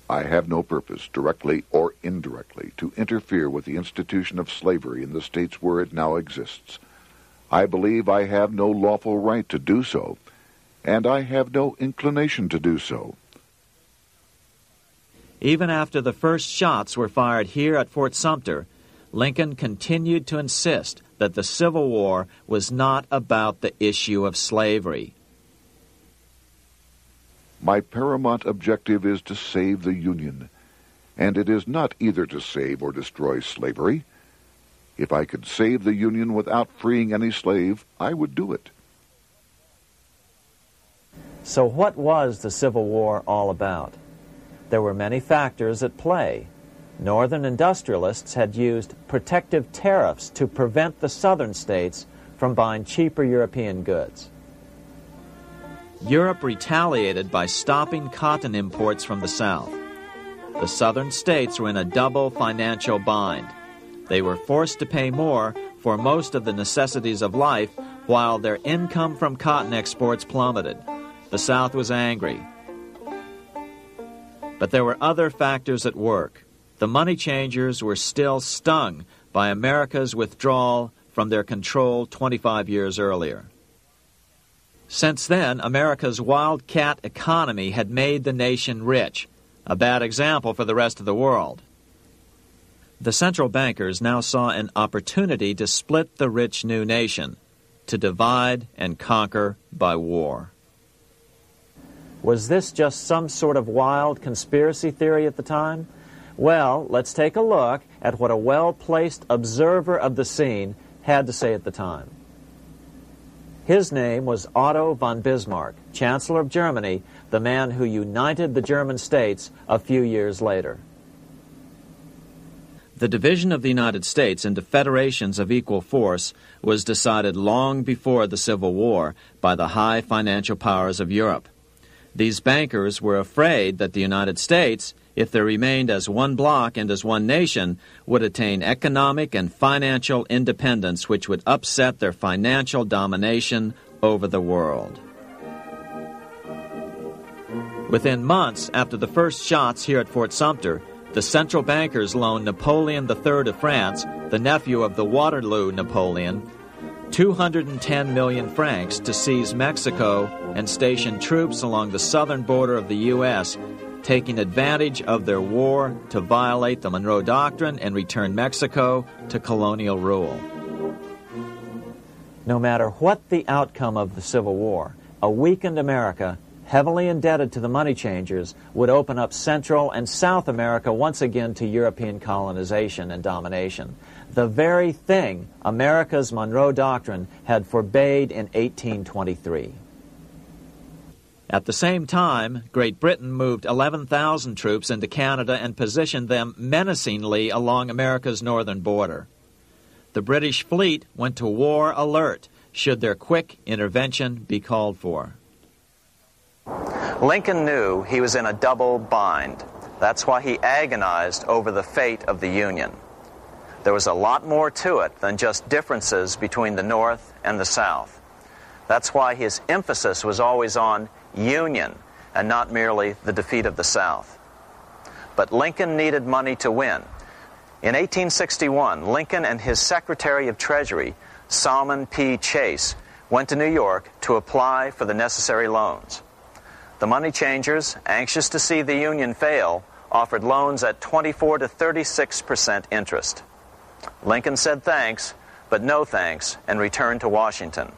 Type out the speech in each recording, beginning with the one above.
I have no purpose, directly or indirectly, to interfere with the institution of slavery in the states where it now exists. I believe I have no lawful right to do so, and I have no inclination to do so. Even after the first shots were fired here at Fort Sumter, Lincoln continued to insist that the Civil War was not about the issue of slavery. My paramount objective is to save the Union, and it is not either to save or destroy slavery. If I could save the Union without freeing any slave, I would do it. So what was the Civil War all about? There were many factors at play. Northern industrialists had used protective tariffs to prevent the southern states from buying cheaper European goods. Europe retaliated by stopping cotton imports from the South. The southern states were in a double financial bind. They were forced to pay more for most of the necessities of life while their income from cotton exports plummeted. The South was angry. But there were other factors at work. The money changers were still stung by America's withdrawal from their control 25 years earlier. Since then, America's wildcat economy had made the nation rich, a bad example for the rest of the world. The central bankers now saw an opportunity to split the rich new nation, to divide and conquer by war. Was this just some sort of wild conspiracy theory at the time? Well, let's take a look at what a well-placed observer of the scene had to say at the time. His name was Otto von Bismarck, Chancellor of Germany, the man who united the German states a few years later. The division of the United States into federations of equal force was decided long before the Civil War by the high financial powers of Europe. These bankers were afraid that the United States, if they remained as one bloc and as one nation, would attain economic and financial independence which would upset their financial domination over the world. Within months after the first shots here at Fort Sumter, the central bankers loaned Napoleon III of France, the nephew of the Waterloo Napoleon, 210 million francs to seize Mexico and station troops along the southern border of the U.S., taking advantage of their war to violate the Monroe Doctrine and return Mexico to colonial rule. No matter what the outcome of the Civil War, a weakened America, heavily indebted to the money changers, would open up Central and South America once again to European colonization and domination. The very thing America's Monroe Doctrine had forbade in 1823. At the same time, Great Britain moved 11,000 troops into Canada and positioned them menacingly along America's northern border. The British fleet went to war alert should their quick intervention be called for. Lincoln knew he was in a double bind. That's why he agonized over the fate of the Union. There was a lot more to it than just differences between the North and the South. That's why his emphasis was always on union and not merely the defeat of the South. But Lincoln needed money to win. In 1861, Lincoln and his Secretary of Treasury, Salmon P. Chase, went to New York to apply for the necessary loans. The money changers, anxious to see the Union fail, offered loans at 24 to 36% interest. Lincoln said thanks, but no thanks, and returned to Washington.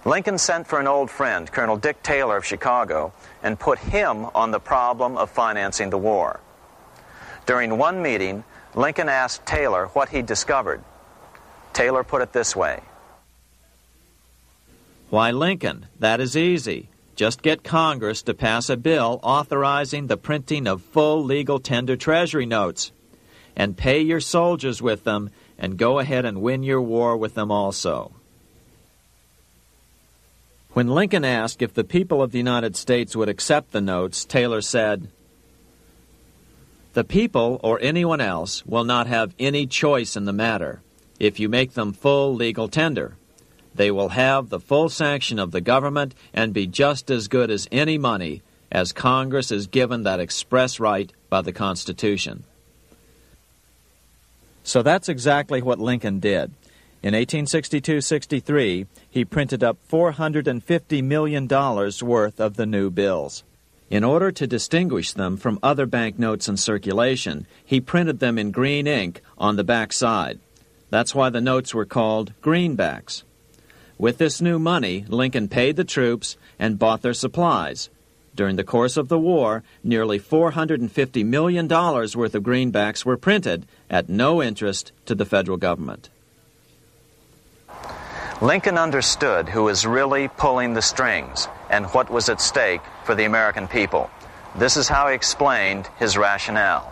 Lincoln sent for an old friend, Colonel Dick Taylor of Chicago, and put him on the problem of financing the war. During one meeting, Lincoln asked Taylor what he'd discovered. Taylor put it this way. "Why, Lincoln, that is easy. Just get Congress to pass a bill authorizing the printing of full legal tender treasury notes, and pay your soldiers with them, and go ahead and win your war with them also." When Lincoln asked if the people of the United States would accept the notes, Taylor said, "The people, or anyone else, will not have any choice in the matter if you make them full legal tender. They will have the full sanction of the government and be just as good as any money, as Congress is given that express right by the Constitution. So that's exactly what Lincoln did. In 1862-63, he printed up $450 million worth of the new bills. In order to distinguish them from other banknotes in circulation, he printed them in green ink on the back side. That's why the notes were called greenbacks. With this new money, Lincoln paid the troops and bought their supplies. During the course of the war, nearly $450 million worth of greenbacks were printed at no interest to the federal government. Lincoln understood who was really pulling the strings and what was at stake for the American people. This is how he explained his rationale.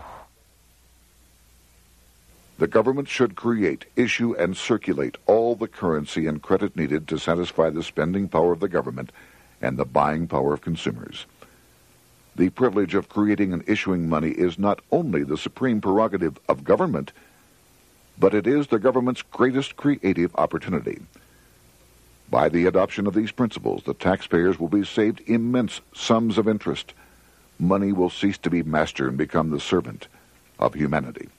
The government should create, issue, and circulate all the currency and credit needed to satisfy the spending power of the government and the buying power of consumers. The privilege of creating and issuing money is not only the supreme prerogative of government, but it is the government's greatest creative opportunity. By the adoption of these principles, the taxpayers will be saved immense sums of interest. Money will cease to be master and become the servant of humanity.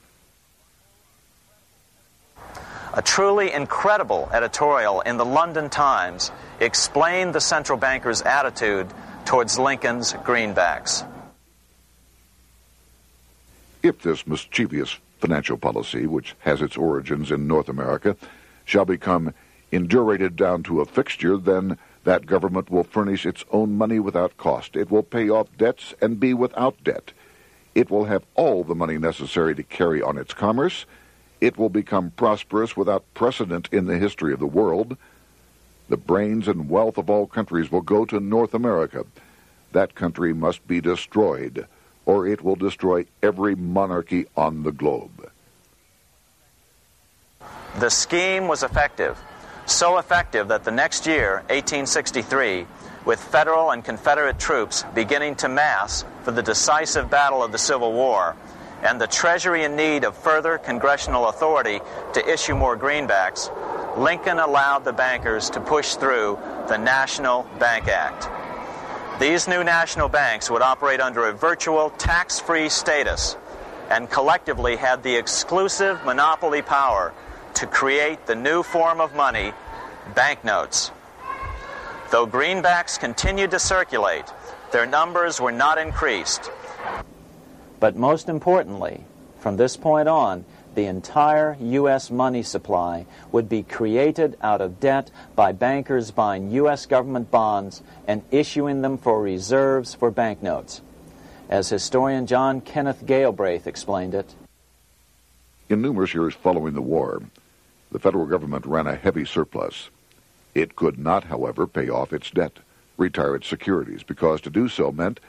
A truly incredible editorial in the London Times explained the central banker's attitude towards Lincoln's greenbacks. If this mischievous financial policy, which has its origins in North America, shall become indurated down to a fixture, then that government will furnish its own money without cost. It will pay off debts and be without debt. It will have all the money necessary to carry on its commerce. It will become prosperous without precedent in the history of the world. The brains and wealth of all countries will go to North America. That country must be destroyed, or it will destroy every monarchy on the globe. The scheme was effective, so effective that the next year, 1863, with Federal and Confederate troops beginning to mass for the decisive battle of the Civil War, and the Treasury in need of further congressional authority to issue more greenbacks, Lincoln allowed the bankers to push through the National Bank Act. These new national banks would operate under a virtual tax-free status and collectively had the exclusive monopoly power to create the new form of money, banknotes. Though greenbacks continued to circulate, their numbers were not increased. But most importantly, from this point on, the entire U.S. money supply would be created out of debt by bankers buying U.S. government bonds and issuing them for reserves for banknotes. As historian John Kenneth Galbraith explained it, in numerous years following the war, the federal government ran a heavy surplus. It could not, however, pay off its debt, retire its securities, because to do so meant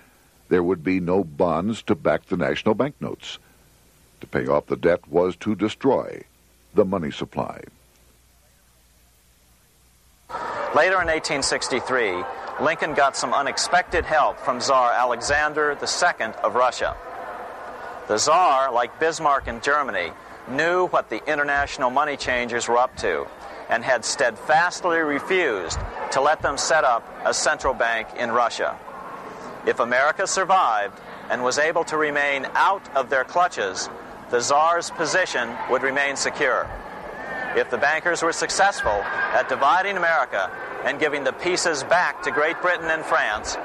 there would be no bonds to back the national banknotes. To pay off the debt was to destroy the money supply. Later in 1863, Lincoln got some unexpected help from Tsar Alexander II of Russia. The Tsar, like Bismarck in Germany, knew what the international money changers were up to and had steadfastly refused to let them set up a central bank in Russia. If America survived and was able to remain out of their clutches, the Tsar's position would remain secure. If the bankers were successful at dividing America and giving the pieces back to Great Britain and France,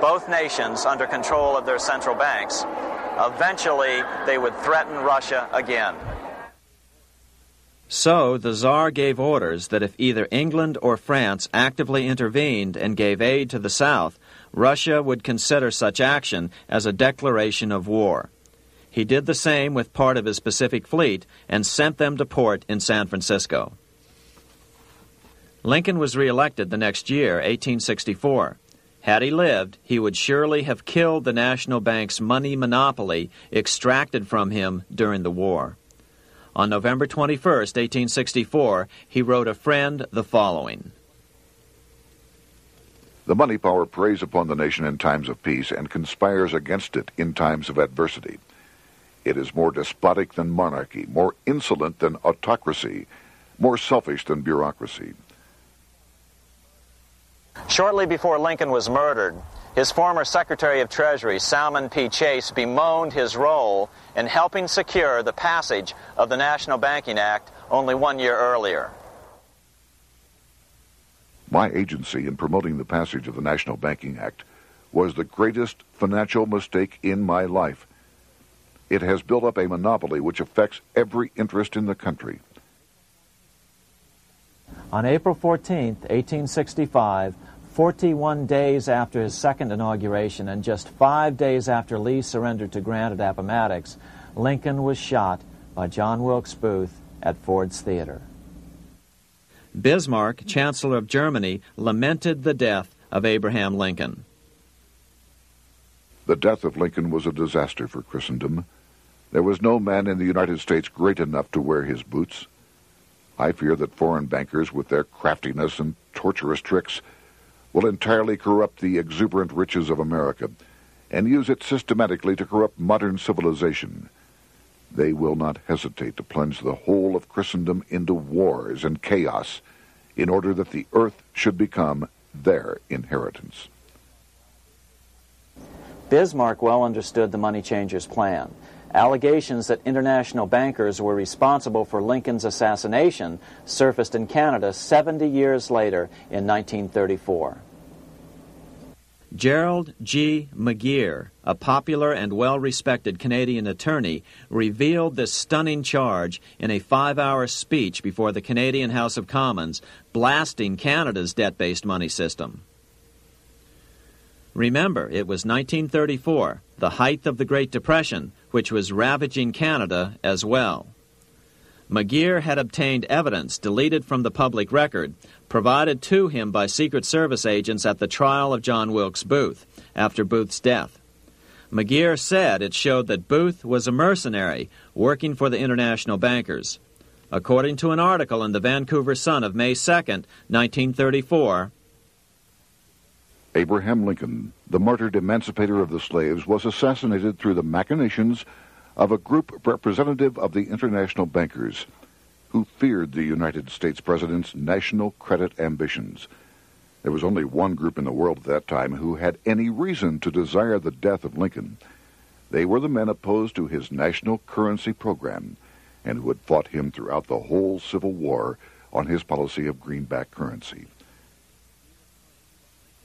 both nations under control of their central banks, eventually they would threaten Russia again. So the Tsar gave orders that if either England or France actively intervened and gave aid to the South, Russia would consider such action as a declaration of war. He did the same with part of his Pacific Fleet and sent them to port in San Francisco. Lincoln was reelected the next year, 1864. Had he lived, he would surely have killed the national bank's money monopoly extracted from him during the war. On November 21, 1864, he wrote a friend the following: The money power preys upon the nation in times of peace and conspires against it in times of adversity. It is more despotic than monarchy, more insolent than autocracy, more selfish than bureaucracy. Shortly before Lincoln was murdered, His former Secretary of Treasury, Salmon P. Chase, bemoaned his role in helping secure the passage of the National Banking Act only 1 year earlier. My agency in promoting the passage of the National Banking Act was the greatest financial mistake in my life. It has built up a monopoly which affects every interest in the country. On April 14, 1865, 41 days after his second inauguration and just 5 days after Lee surrendered to Grant at Appomattox, Lincoln was shot by John Wilkes Booth at Ford's Theater. Bismarck, Chancellor of Germany, lamented the death of Abraham Lincoln. The death of Lincoln was a disaster for Christendom. There was no man in the United States great enough to wear his boots. I fear that foreign bankers, with their craftiness and tortuous tricks, will entirely corrupt the exuberant riches of America and use it systematically to corrupt modern civilization. They will not hesitate to plunge the whole of Christendom into wars and chaos in order that the earth should become their inheritance. Bismarck well understood the money changers' plan. Allegations that international bankers were responsible for Lincoln's assassination surfaced in Canada 70 years later in 1934. Gerald G. McGeer, a popular and well-respected Canadian attorney, revealed this stunning charge in a 5-hour speech before the Canadian House of Commons, blasting Canada's debt-based money system. Remember, it was 1934, the height of the Great Depression, which was ravaging Canada as well. McGeer had obtained evidence deleted from the public record, provided to him by Secret Service agents at the trial of John Wilkes Booth after Booth's death. McGeer said it showed that Booth was a mercenary working for the international bankers. According to an article in the Vancouver Sun of May 2nd, 1934, Abraham Lincoln, the martyred emancipator of the slaves, was assassinated through the machinations of a group representative of the international bankers who feared the United States president's national credit ambitions. There was only one group in the world at that time who had any reason to desire the death of Lincoln. They were the men opposed to his national currency program and who had fought him throughout the whole Civil War on his policy of greenback currency.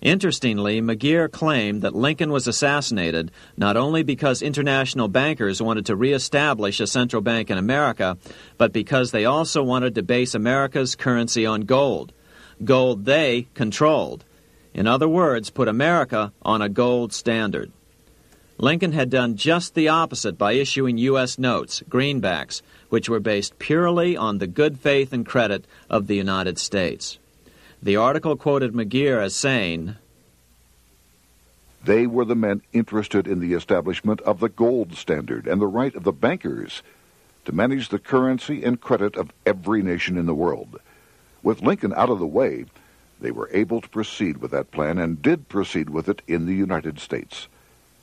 Interestingly, McGeer claimed that Lincoln was assassinated not only because international bankers wanted to reestablish a central bank in America, but because they also wanted to base America's currency on gold. Gold they controlled. In other words, put America on a gold standard. Lincoln had done just the opposite by issuing U.S. notes, greenbacks, which were based purely on the good faith and credit of the United States. The article quoted McGeer as saying, "They were the men interested in the establishment of the gold standard and the right of the bankers to manage the currency and credit of every nation in the world. With Lincoln out of the way, they were able to proceed with that plan and did proceed with it in the United States.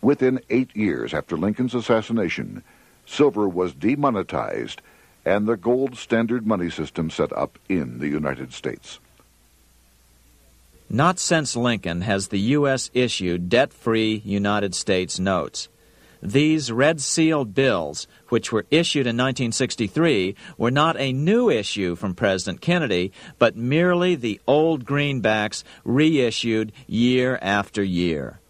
Within 8 years after Lincoln's assassination, silver was demonetized and the gold standard money system set up in the United States." Not since Lincoln has the U.S. issued debt-free United States notes. These red-sealed bills, which were issued in 1963, were not a new issue from President Kennedy, but merely the old greenbacks reissued year after year.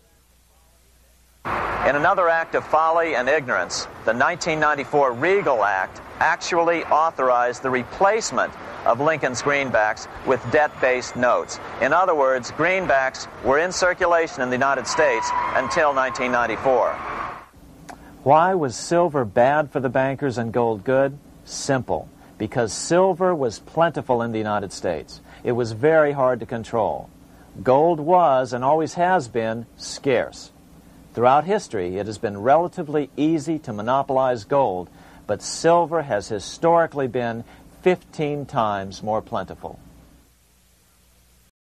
In another act of folly and ignorance, the 1994 Regal Act actually authorized the replacement of Lincoln's greenbacks with debt-based notes. In other words, greenbacks were in circulation in the United States until 1994. Why was silver bad for the bankers and gold good? Simple. Because silver was plentiful in the United States. It was very hard to control. Gold was, and always has been, scarce. Throughout history, it has been relatively easy to monopolize gold, but silver has historically been 15 times more plentiful.